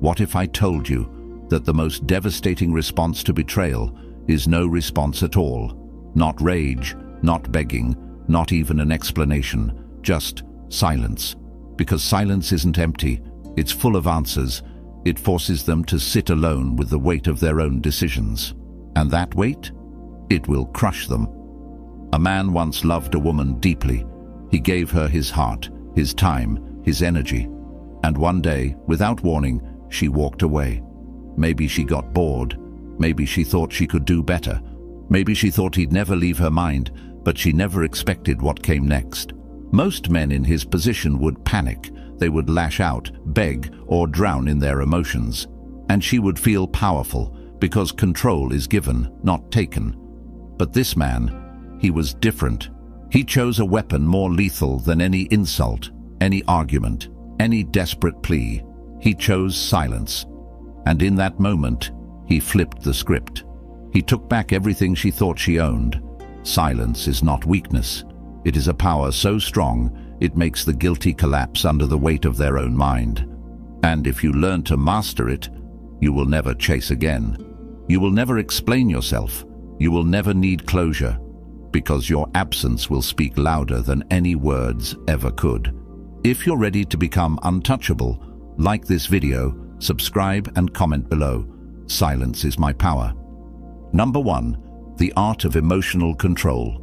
What if I told you that the most devastating response to betrayal is no response at all? Not rage, not begging, not even an explanation, just silence. Because silence isn't empty, it's full of answers. It forces them to sit alone with the weight of their own decisions. And that weight? It will crush them. A man once loved a woman deeply. He gave her his heart, his time, his energy. And one day, without warning, she walked away. Maybe she got bored. Maybe she thought she could do better. Maybe she thought he'd never leave her mind, but she never expected what came next. Most men in his position would panic. They would lash out, beg, or drown in their emotions. And she would feel powerful, because control is given, not taken. But this man, he was different. He chose a weapon more lethal than any insult, any argument, any desperate plea. He chose silence. And in that moment, he flipped the script. He took back everything she thought she owned. Silence is not weakness. It is a power so strong, it makes the guilty collapse under the weight of their own mind. And if you learn to master it, you will never chase again. You will never explain yourself. You will never need closure, because your absence will speak louder than any words ever could. If you're ready to become untouchable, like this video, subscribe and comment below. Silence is my power. Number 1. The art of emotional control.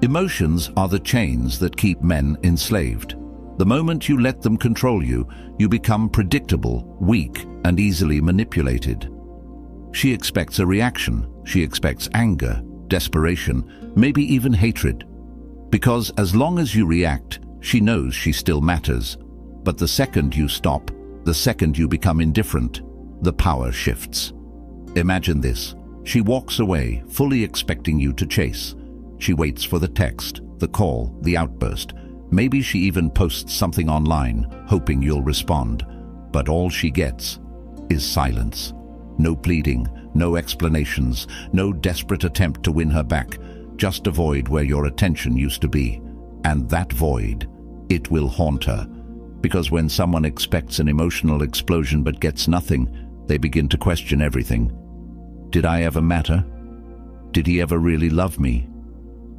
Emotions are the chains that keep men enslaved. The moment you let them control you, you become predictable, weak, and easily manipulated. She expects a reaction. She expects anger, desperation, maybe even hatred. Because as long as you react, she knows she still matters. But the second you stop, the second you become indifferent, the power shifts. Imagine this. She walks away, fully expecting you to chase. She waits for the text, the call, the outburst. Maybe she even posts something online, hoping you'll respond. But all she gets is silence. No pleading, no explanations, no desperate attempt to win her back. Just a void where your attention used to be. And that void, it will haunt her. Because when someone expects an emotional explosion but gets nothing, they begin to question everything. Did I ever matter? Did he ever really love me?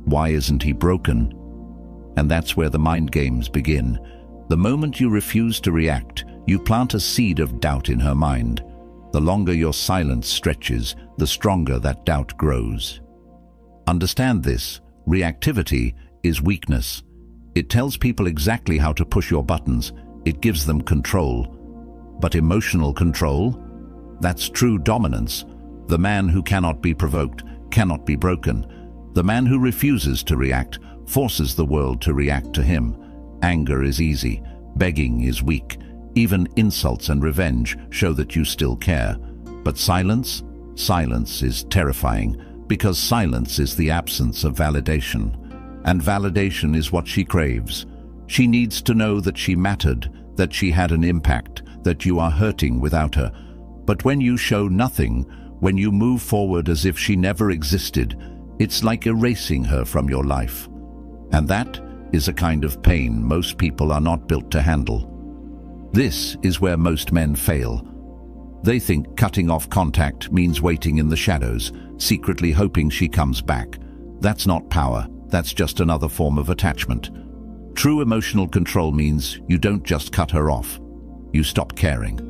Why isn't he broken? And that's where the mind games begin. The moment you refuse to react, you plant a seed of doubt in her mind. The longer your silence stretches, the stronger that doubt grows. Understand this. Reactivity is weakness. It tells people exactly how to push your buttons. It gives them control. But emotional control? That's true dominance. The man who cannot be provoked cannot be broken. The man who refuses to react forces the world to react to him. Anger is easy. Begging is weak. Even insults and revenge show that you still care. But silence? Silence is terrifying, because silence is the absence of validation. And validation is what she craves. She needs to know that she mattered, that she had an impact, that you are hurting without her. But when you show nothing, when you move forward as if she never existed, it's like erasing her from your life. And that is a kind of pain most people are not built to handle. This is where most men fail. They think cutting off contact means waiting in the shadows, secretly hoping she comes back. That's not power. That's just another form of attachment. True emotional control means you don't just cut her off. You stop caring.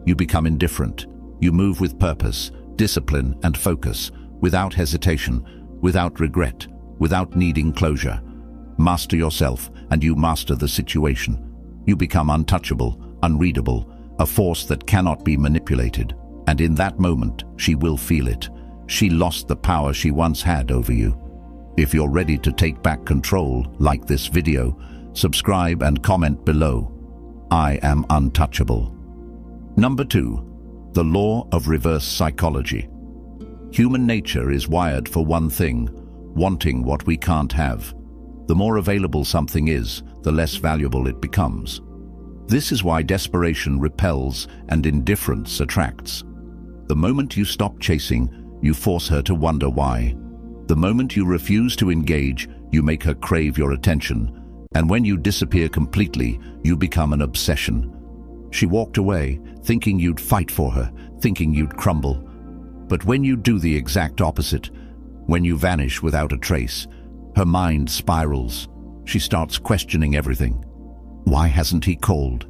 You become indifferent. You move with purpose, discipline, and focus, without hesitation, without regret, without needing closure. Master yourself, and you master the situation. You become untouchable, unreadable, a force that cannot be manipulated. And in that moment, she will feel it. She lost the power she once had over you. If you're ready to take back control, like this video, subscribe and comment below. I am untouchable. Number 2. The law of reverse psychology. Human nature is wired for one thing, wanting what we can't have. The more available something is, the less valuable it becomes. This is why desperation repels and indifference attracts. The moment you stop chasing, you force her to wonder why. The moment you refuse to engage, you make her crave your attention. And when you disappear completely, you become an obsession. She walked away, thinking you'd fight for her, thinking you'd crumble. But when you do the exact opposite, when you vanish without a trace, her mind spirals. She starts questioning everything. Why hasn't he called?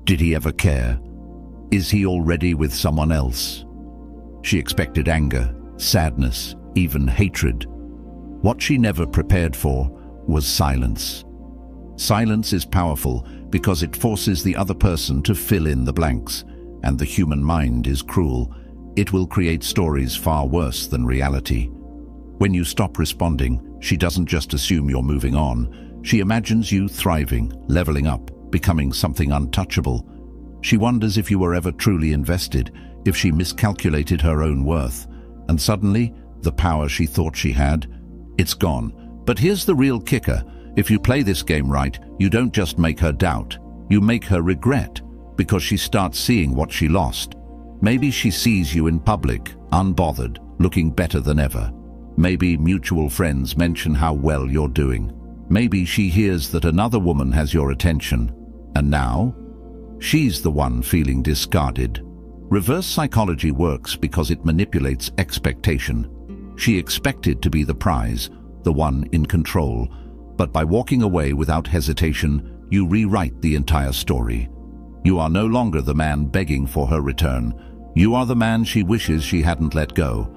Did he ever care? Is he already with someone else? She expected anger, sadness, even hatred. What she never prepared for was silence. Silence is powerful because it forces the other person to fill in the blanks, and the human mind is cruel. It will create stories far worse than reality. When you stop responding, she doesn't just assume you're moving on. She imagines you thriving, leveling up, becoming something untouchable. She wonders if you were ever truly invested, if she miscalculated her own worth. And suddenly, the power she thought she had, it's gone. But here's the real kicker. If you play this game right, you don't just make her doubt. You make her regret, because she starts seeing what she lost. Maybe she sees you in public, unbothered, looking better than ever. Maybe mutual friends mention how well you're doing. Maybe she hears that another woman has your attention. And now, she's the one feeling discarded. Reverse psychology works because it manipulates expectation. She expected to be the prize, the one in control. But by walking away without hesitation, you rewrite the entire story. You are no longer the man begging for her return. You are the man she wishes she hadn't let go.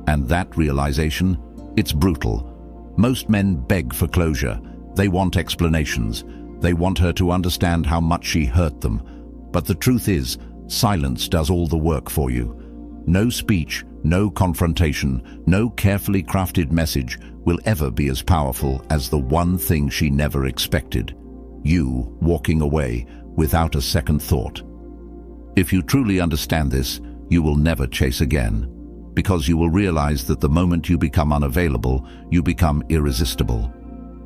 And that realization, it's brutal. Most men beg for closure. They want explanations. They want her to understand how much she hurt them. But the truth is, silence does all the work for you. No speech, no confrontation, no carefully crafted message will ever be as powerful as the one thing she never expected. You walking away without a second thought. If you truly understand this, you will never chase again, because you will realize that the moment you become unavailable, you become irresistible.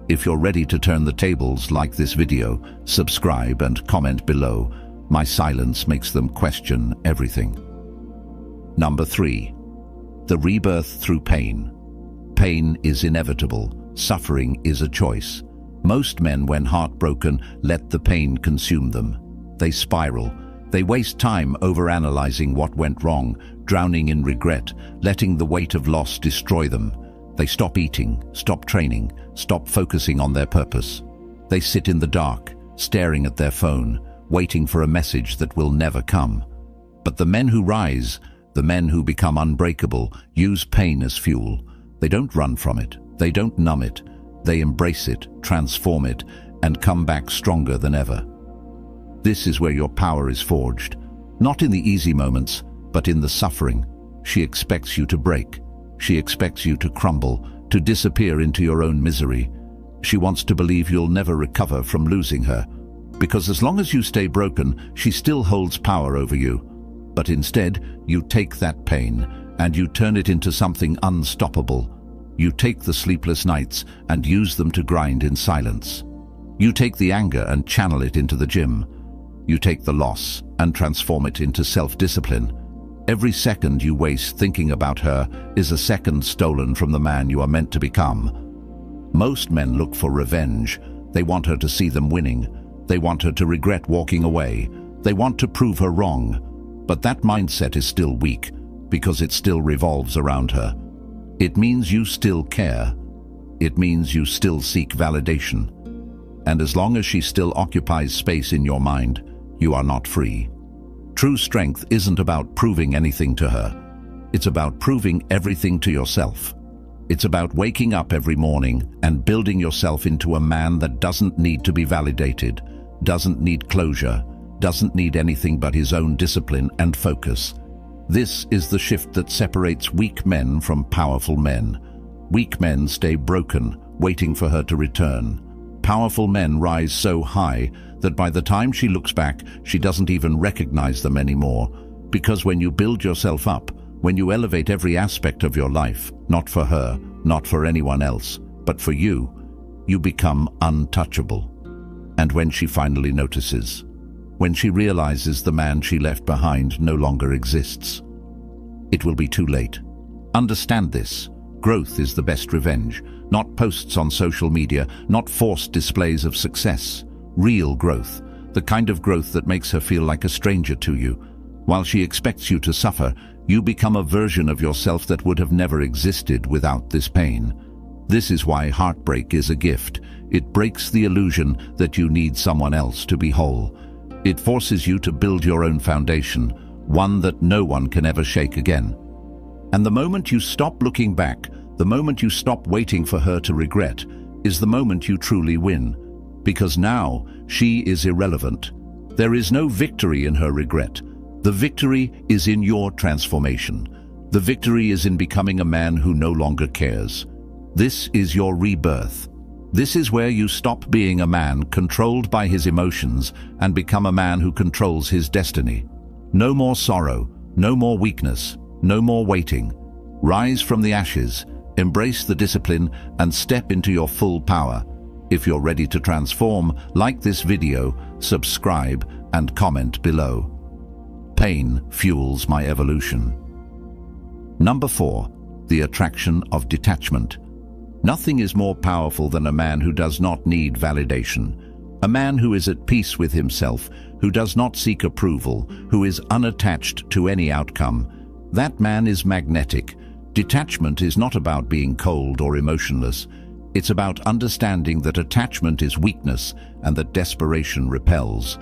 If you're ready to turn the tables, like this video, subscribe and comment below. My silence makes them question everything. Number 3. The rebirth through pain. Pain is inevitable. Suffering is a choice. Most men, when heartbroken, let the pain consume them. They spiral. They waste time overanalyzing what went wrong, drowning in regret, letting the weight of loss destroy them. They stop eating, stop training, stop focusing on their purpose. They sit in the dark, staring at their phone, waiting for a message that will never come. But the men who rise, the men who become unbreakable, use pain as fuel. They don't run from it. They don't numb it. They embrace it, transform it, and come back stronger than ever. This is where your power is forged. Not in the easy moments, but in the suffering. She expects you to break. She expects you to crumble, to disappear into your own misery. She wants to believe you'll never recover from losing her. Because as long as you stay broken, she still holds power over you. But instead, you take that pain, and you turn it into something unstoppable. You take the sleepless nights and use them to grind in silence. You take the anger and channel it into the gym. You take the loss and transform it into self-discipline. Every second you waste thinking about her is a second stolen from the man you are meant to become. Most men look for revenge. They want her to see them winning. They want her to regret walking away. They want to prove her wrong. But that mindset is still weak, because it still revolves around her. It means you still care. It means you still seek validation. And as long as she still occupies space in your mind, you are not free. True strength isn't about proving anything to her. It's about proving everything to yourself. It's about waking up every morning and building yourself into a man that doesn't need to be validated, doesn't need closure, doesn't need anything but his own discipline and focus. This is the shift that separates weak men from powerful men. Weak men stay broken, waiting for her to return. Powerful men rise so high that by the time she looks back, she doesn't even recognize them anymore. Because when you build yourself up, when you elevate every aspect of your life, not for her, not for anyone else, but for you, you become untouchable. And when she finally notices, when she realizes the man she left behind no longer exists, it will be too late. Understand this. Growth is the best revenge. Not posts on social media, not forced displays of success. Real growth. the kind of growth that makes her feel like a stranger to you. While she expects you to suffer, you become a version of yourself that would have never existed without this pain. This is why heartbreak is a gift. It breaks the illusion that you need someone else to be whole. It forces you to build your own foundation, one that no one can ever shake again. And the moment you stop looking back, the moment you stop waiting for her to regret, is the moment you truly win. Because now, she is irrelevant. There is no victory in her regret. The victory is in your transformation. The victory is in becoming a man who no longer cares. This is your rebirth. This is where you stop being a man controlled by his emotions and become a man who controls his destiny. No more sorrow, no more weakness, no more waiting. Rise from the ashes, embrace the discipline, and step into your full power. If you're ready to transform, like this video, subscribe, and comment below. Pain fuels my evolution. Number 4. The attraction of detachment. Nothing is more powerful than a man who does not need validation. A man who is at peace with himself, who does not seek approval, who is unattached to any outcome. That man is magnetic. Detachment is not about being cold or emotionless. It's about understanding that attachment is weakness and that desperation repels.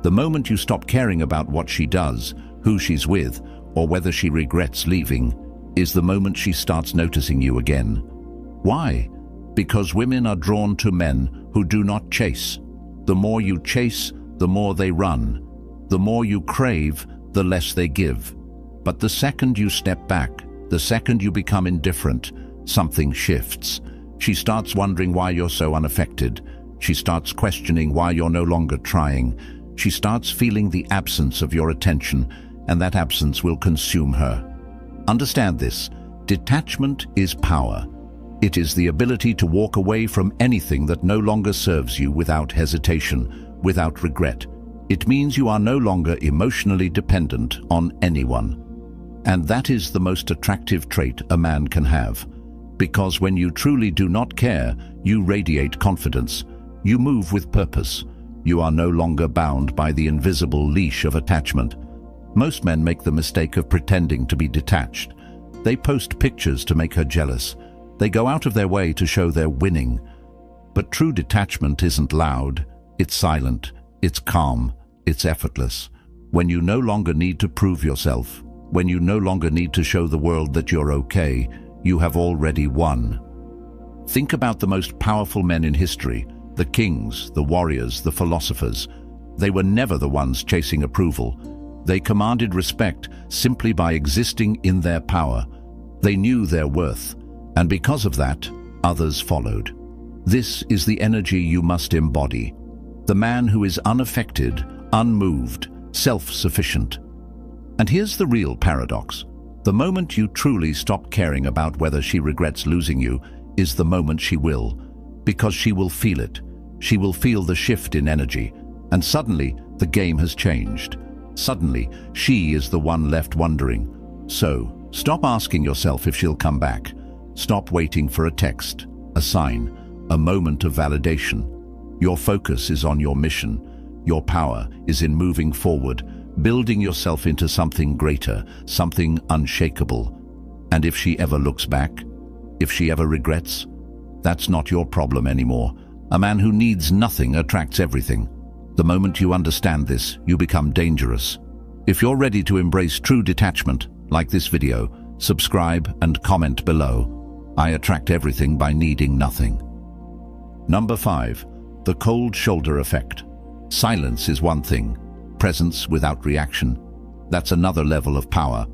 The moment you stop caring about what she does, who she's with, or whether she regrets leaving, is the moment she starts noticing you again. Why? Because women are drawn to men who do not chase. The more you chase, the more they run. The more you crave, the less they give. But the second you step back, the second you become indifferent, something shifts. She starts wondering why you're so unaffected. She starts questioning why you're no longer trying. She starts feeling the absence of your attention, and that absence will consume her. Understand this. Detachment is power. It is the ability to walk away from anything that no longer serves you without hesitation, without regret. It means you are no longer emotionally dependent on anyone. And that is the most attractive trait a man can have. Because when you truly do not care, you radiate confidence. You move with purpose. You are no longer bound by the invisible leash of attachment. Most men make the mistake of pretending to be detached. They post pictures to make her jealous. They go out of their way to show they're winning. But true detachment isn't loud. It's silent. It's calm. It's effortless. When you no longer need to prove yourself, when you no longer need to show the world that you're okay, you have already won. Think about the most powerful men in history, the kings, the warriors, the philosophers. They were never the ones chasing approval. They commanded respect simply by existing in their power. They knew their worth, and because of that, others followed. This is the energy you must embody. The man who is unaffected, unmoved, self-sufficient. And here's the real paradox. The moment you truly stop caring about whether she regrets losing you is the moment she will, because she will feel it. She will feel the shift in energy, and suddenly the game has changed. Suddenly, she is the one left wondering. So, stop asking yourself if she'll come back. Stop waiting for a text, a sign, a moment of validation. Your focus is on your mission. Your power is in moving forward, building yourself into something greater, something unshakable. And if she ever looks back, if she ever regrets, that's not your problem anymore. A man who needs nothing attracts everything. The moment you understand this, you become dangerous. If you're ready to embrace true detachment, like this video, subscribe and comment below. I attract everything by needing nothing. Number 5. The cold shoulder effect. Silence is one thing. Presence without reaction, that's another level of power.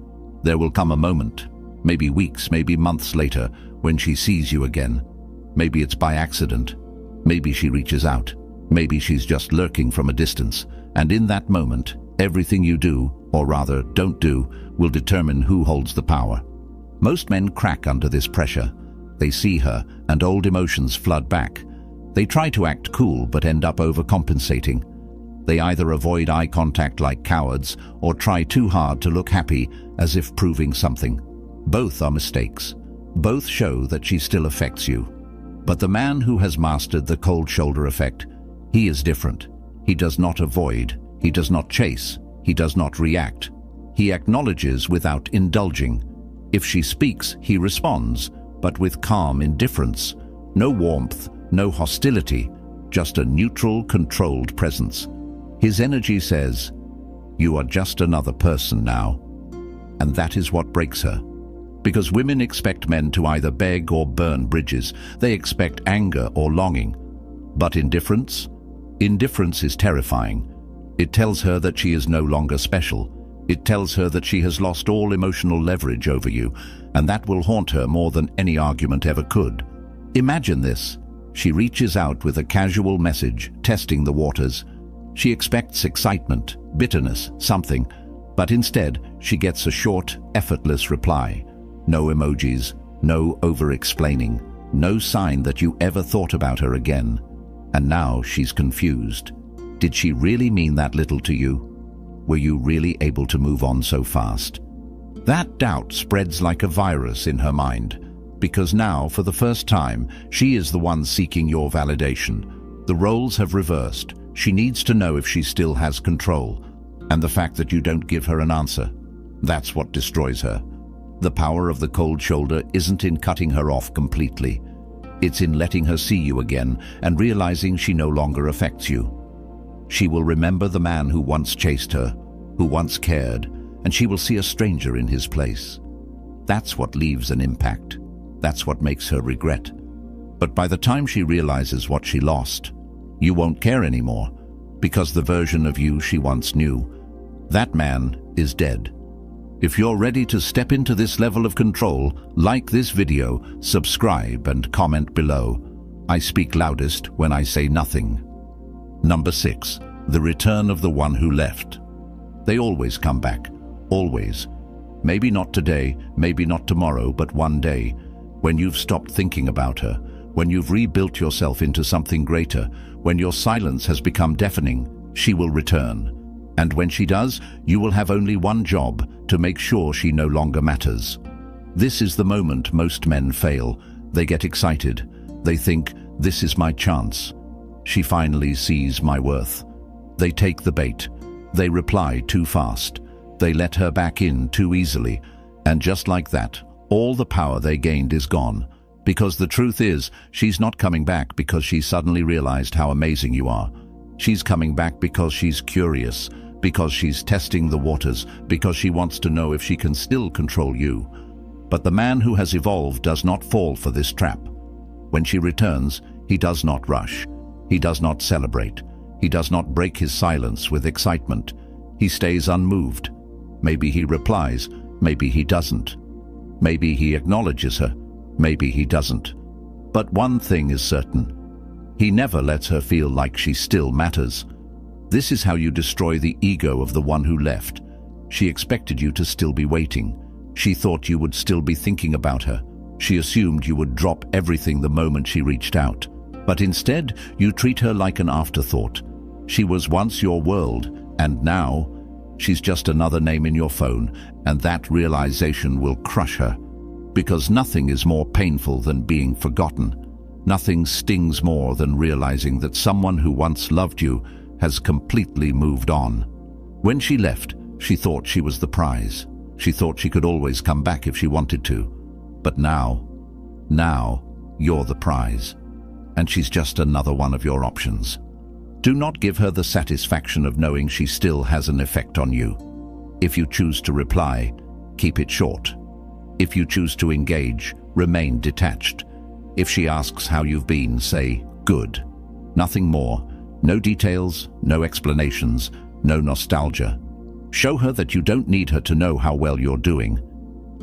There will come a moment, maybe weeks, maybe months later, when she sees you again. Maybe it's by accident. Maybe she reaches out. Maybe she's just lurking from a distance. And in that moment, everything you do, or rather don't do, will determine who holds the power. Most men crack under this pressure. They see her, and old emotions flood back. They try to act cool, but end up overcompensating. They either avoid eye contact like cowards, or try too hard to look happy, as if proving something. Both are mistakes. Both show that she still affects you. But the man who has mastered the cold shoulder effect, he is different. He does not avoid, he does not chase, he does not react. He acknowledges without indulging. If she speaks, he responds, but with calm indifference. No warmth, no hostility, just a neutral, controlled presence. His energy says, "You are just another person now." And that is what breaks her. Because women expect men to either beg or burn bridges. They expect anger or longing. But indifference? Indifference is terrifying. It tells her that she is no longer special. It tells her that she has lost all emotional leverage over you, and that will haunt her more than any argument ever could. Imagine this. She reaches out with a casual message, testing the waters. She expects excitement, bitterness, something, but instead she gets a short, effortless reply. No emojis, no over-explaining, no sign that you ever thought about her again. And now she's confused. Did she really mean that little to you? Were you really able to move on so fast? That doubt spreads like a virus in her mind, because now, for the first time, she is the one seeking your validation. The roles have reversed. She needs to know if she still has control, and the fact that you don't give her an answer, that's what destroys her. The power of the cold shoulder isn't in cutting her off completely. It's in letting her see you again and realizing she no longer affects you. She will remember the man who once chased her, who once cared, and she will see a stranger in his place. That's what leaves an impact. That's what makes her regret. But by the time she realizes what she lost, you won't care anymore, because the version of you she once knew, that man is dead. If you're ready to step into this level of control, like this video, subscribe and comment below. I speak loudest when I say nothing. Number 6. The return of the one who left. They always come back. Always. Maybe not today, maybe not tomorrow, but one day, when you've stopped thinking about her, when you've rebuilt yourself into something greater, when your silence has become deafening, she will return. And when she does, you will have only one job: to make sure she no longer matters. This is the moment most men fail. They get excited. They think, this is my chance. She finally sees my worth. They take the bait. They reply too fast. They let her back in too easily. And just like that, all the power they gained is gone. Because the truth is, she's not coming back because she suddenly realized how amazing you are. She's coming back because she's curious, because she's testing the waters, because she wants to know if she can still control you. But the man who has evolved does not fall for this trap. When she returns, he does not rush. He does not celebrate. He does not break his silence with excitement. He stays unmoved. Maybe he replies, maybe he doesn't. Maybe he acknowledges her, maybe he doesn't. But one thing is certain. He never lets her feel like she still matters. This is how you destroy the ego of the one who left. She expected you to still be waiting. She thought you would still be thinking about her. She assumed you would drop everything the moment she reached out. But instead, you treat her like an afterthought. She was once your world, and now, she's just another name in your phone, and that realization will crush her. Because nothing is more painful than being forgotten. Nothing stings more than realizing that someone who once loved you has completely moved on. When she left, she thought she was the prize. She thought she could always come back if she wanted to. But now, you're the prize. And she's just another one of your options. Do not give her the satisfaction of knowing she still has an effect on you. If you choose to reply, keep it short. If you choose to engage, remain detached. If she asks how you've been, say, good. Nothing more. No details, no explanations, no nostalgia. Show her that you don't need her to know how well you're doing.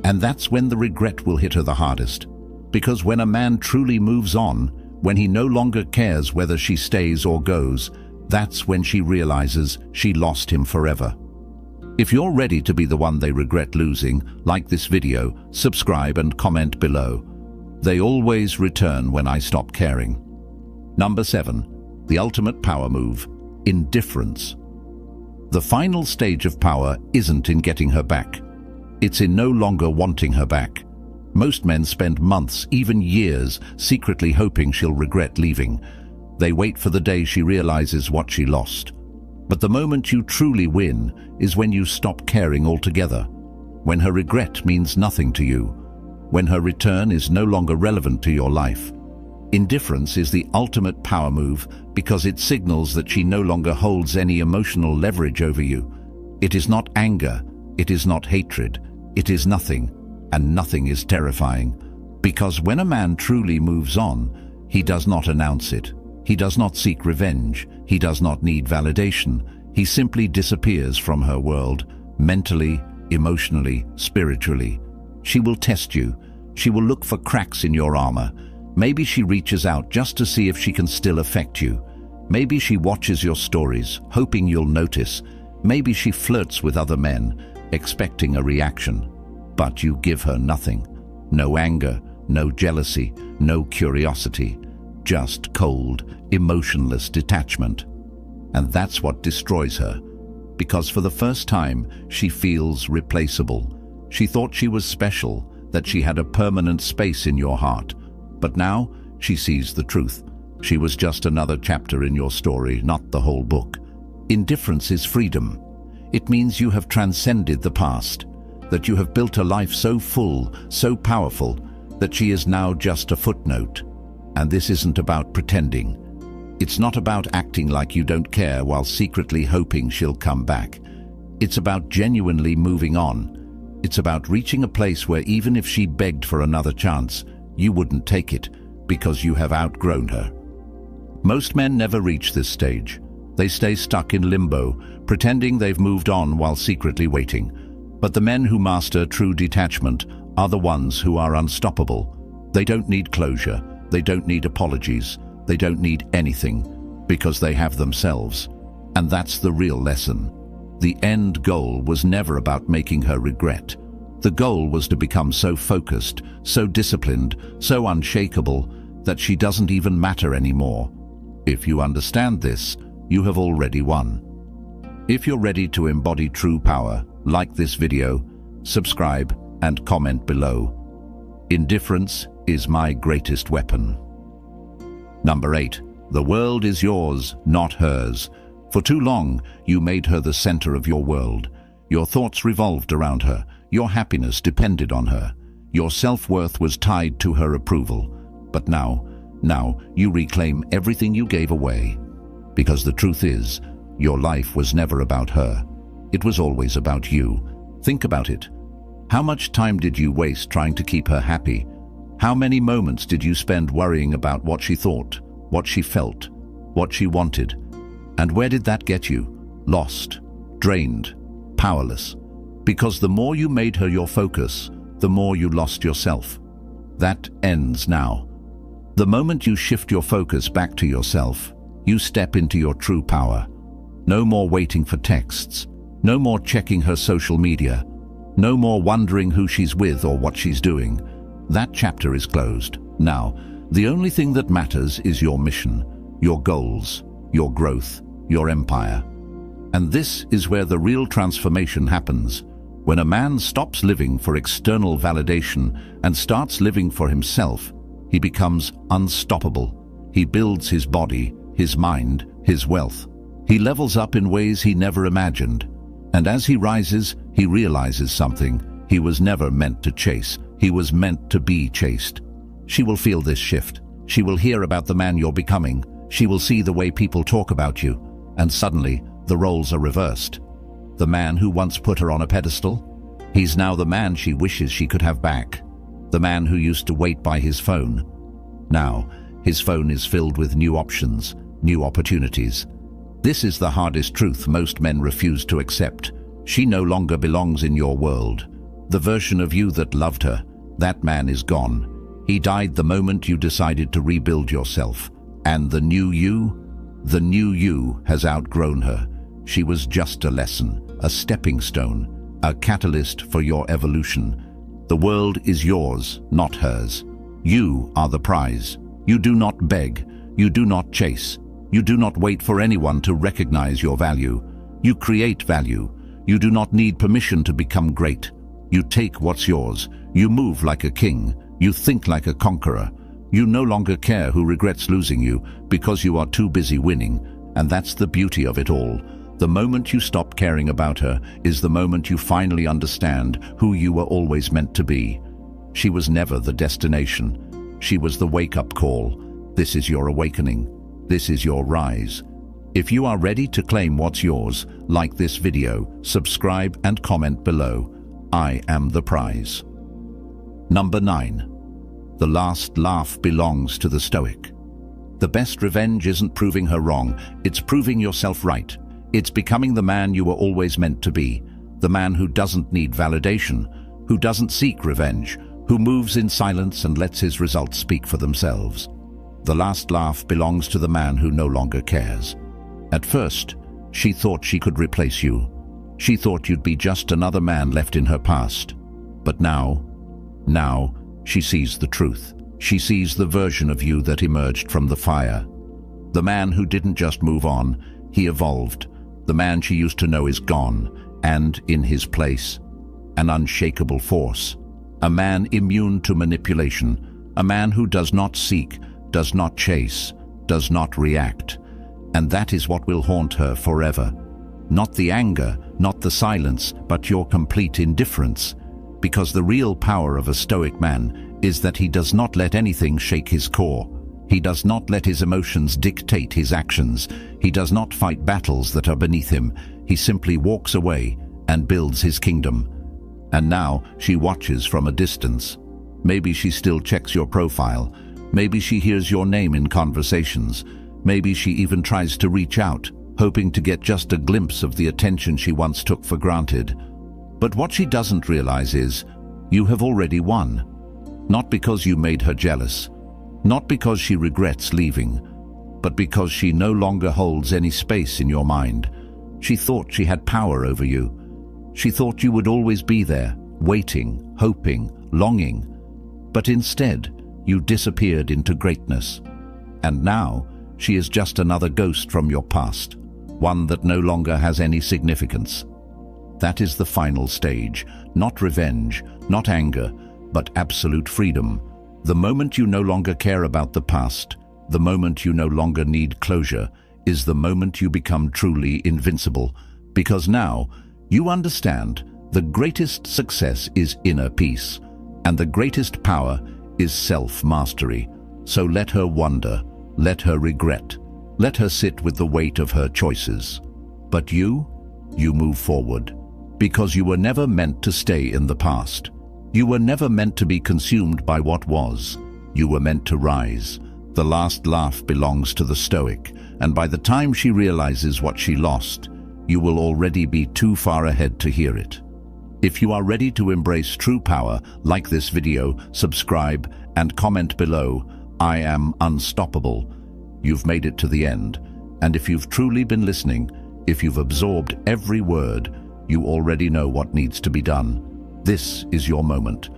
And that's when the regret will hit her the hardest. Because when a man truly moves on, when he no longer cares whether she stays or goes, that's when she realizes she lost him forever. If you're ready to be the one they regret losing, like this video, subscribe and comment below. They always return when I stop caring. Number 7. The ultimate power move, indifference. The final stage of power isn't in getting her back. It's in no longer wanting her back. Most men spend months, even years, secretly hoping she'll regret leaving. They wait for the day she realizes what she lost. But the moment you truly win is when you stop caring altogether, when her regret means nothing to you, when her return is no longer relevant to your life. Indifference is the ultimate power move because it signals that she no longer holds any emotional leverage over you. It is not anger, it is not hatred, it is nothing, and nothing is terrifying. Because when a man truly moves on, he does not announce it. He does not seek revenge. He does not need validation. He simply disappears from her world, mentally, emotionally, spiritually. She will test you. She will look for cracks in your armor. Maybe she reaches out just to see if she can still affect you. Maybe she watches your stories, hoping you'll notice. Maybe she flirts with other men, expecting a reaction. But you give her nothing. No anger, no jealousy, no curiosity. Just cold, emotionless detachment. And that's what destroys her. Because for the first time, she feels replaceable. She thought she was special, that she had a permanent space in your heart. But now, she sees the truth. She was just another chapter in your story, not the whole book. Indifference is freedom. It means you have transcended the past, that you have built a life so full, so powerful, that she is now just a footnote. And this isn't about pretending. It's not about acting like you don't care while secretly hoping she'll come back. It's about genuinely moving on. It's about reaching a place where even if she begged for another chance, you wouldn't take it because you have outgrown her. Most men never reach this stage. They stay stuck in limbo, pretending they've moved on while secretly waiting. But the men who master true detachment are the ones who are unstoppable. They don't need closure. They don't need apologies. They don't need anything because they have themselves. And that's the real lesson. The end goal was never about making her regret. The goal was to become so focused, so disciplined, so unshakable that she doesn't even matter anymore. If you understand this, you have already won. If you're ready to embody true power, like this video, subscribe and comment below. Indifference is my greatest weapon. Number 8. The world is yours, not hers. For too long, you made her the center of your world. Your thoughts revolved around her. Your happiness depended on her. Your self-worth was tied to her approval. But now you reclaim everything you gave away. Because the truth is, your life was never about her. It was always about you. Think about it. How much time did you waste trying to keep her happy? How many moments did you spend worrying about what she thought, what she felt, what she wanted? And where did that get you? Lost, drained, powerless. Because the more you made her your focus, the more you lost yourself. That ends now. The moment you shift your focus back to yourself, you step into your true power. No more waiting for texts. No more checking her social media. No more wondering who she's with or what she's doing. That chapter is closed. Now, the only thing that matters is your mission, your goals, your growth, your empire. And this is where the real transformation happens. When a man stops living for external validation and starts living for himself, he becomes unstoppable. He builds his body, his mind, his wealth. He levels up in ways he never imagined. And as he rises, he realizes something. He was never meant to chase. He was meant to be chased. She will feel this shift. She will hear about the man you're becoming. She will see the way people talk about you. And suddenly, the roles are reversed. The man who once put her on a pedestal, he's now the man she wishes she could have back. The man who used to wait by his phone. Now, his phone is filled with new options, new opportunities. This is the hardest truth most men refuse to accept. She no longer belongs in your world. The version of you that loved her, that man is gone. He died the moment you decided to rebuild yourself. And the new you has outgrown her. She was just a lesson, a stepping stone, a catalyst for your evolution. The world is yours, not hers. You are the prize. You do not beg. You do not chase. You do not wait for anyone to recognize your value. You create value. You do not need permission to become great. You take what's yours. You move like a king. You think like a conqueror. You no longer care who regrets losing you because you are too busy winning, and that's the beauty of it all. The moment you stop caring about her is the moment you finally understand who you were always meant to be. She was never the destination. She was the wake-up call. This is your awakening. This is your rise. If you are ready to claim what's yours, like this video, subscribe and comment below. I am the prize. Number 9. The last laugh belongs to the Stoic. The best revenge isn't proving her wrong, it's proving yourself right. It's becoming the man you were always meant to be, the man who doesn't need validation, who doesn't seek revenge, who moves in silence and lets his results speak for themselves. The last laugh belongs to the man who no longer cares. At first, she thought she could replace you. She thought you'd be just another man left in her past. But now, she sees the truth. She sees the version of you that emerged from the fire. The man who didn't just move on, he evolved. The man she used to know is gone, and in his place, an unshakable force. A man immune to manipulation. A man who does not seek, does not chase, does not react. And that is what will haunt her forever. Not the anger, not the silence, but your complete indifference. Because the real power of a Stoic man is that he does not let anything shake his core. He does not let his emotions dictate his actions. He does not fight battles that are beneath him. He simply walks away and builds his kingdom. And now she watches from a distance. Maybe she still checks your profile. Maybe she hears your name in conversations. Maybe she even tries to reach out, hoping to get just a glimpse of the attention she once took for granted. But what she doesn't realize is, you have already won. Not because you made her jealous, not because she regrets leaving, but because she no longer holds any space in your mind. She thought she had power over you. She thought you would always be there, waiting, hoping, longing. But instead, you disappeared into greatness. And now, she is just another ghost from your past, one that no longer has any significance. That is the final stage, not revenge, not anger, but absolute freedom. The moment you no longer care about the past, the moment you no longer need closure, is the moment you become truly invincible. Because now, you understand, the greatest success is inner peace, and the greatest power is self-mastery. So let her wonder, let her regret, let her sit with the weight of her choices. But you move forward. Because you were never meant to stay in the past. You were never meant to be consumed by what was. You were meant to rise. The last laugh belongs to the Stoic, and by the time she realizes what she lost, you will already be too far ahead to hear it. If you are ready to embrace true power, like this video, subscribe, and comment below, I am unstoppable. You've made it to the end, and if you've truly been listening, if you've absorbed every word, you already know what needs to be done. This is your moment.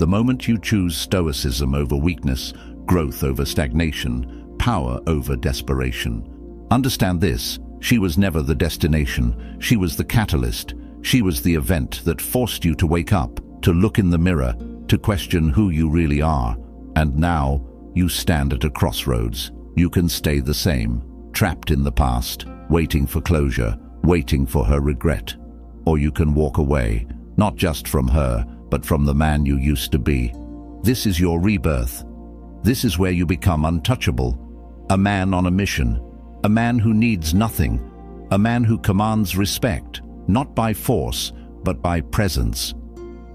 The moment you choose stoicism over weakness, growth over stagnation, power over desperation. Understand this, she was never the destination. She was the catalyst. She was the event that forced you to wake up, to look in the mirror, to question who you really are. And now, you stand at a crossroads. You can stay the same, trapped in the past, waiting for closure, waiting for her regret. Or you can walk away, not just from her, but from the man you used to be. This is your rebirth. This is where you become untouchable. A man on a mission. A man who needs nothing. A man who commands respect, not by force, but by presence.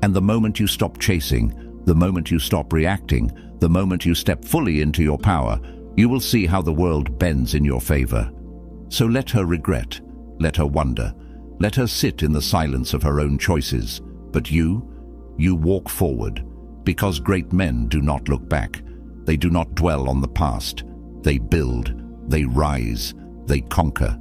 And the moment you stop chasing, the moment you stop reacting, the moment you step fully into your power, you will see how the world bends in your favor. So let her regret, let her wonder, let her sit in the silence of her own choices. But you walk forward, because great men do not look back. They do not dwell on the past. They build, they rise, they conquer.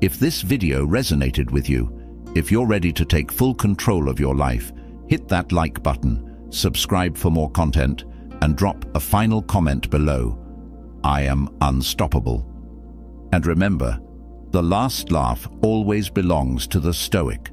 If this video resonated with you, if you're ready to take full control of your life, hit that like button, subscribe for more content, and drop a final comment below. I am unstoppable. And remember, the last laugh always belongs to the Stoic.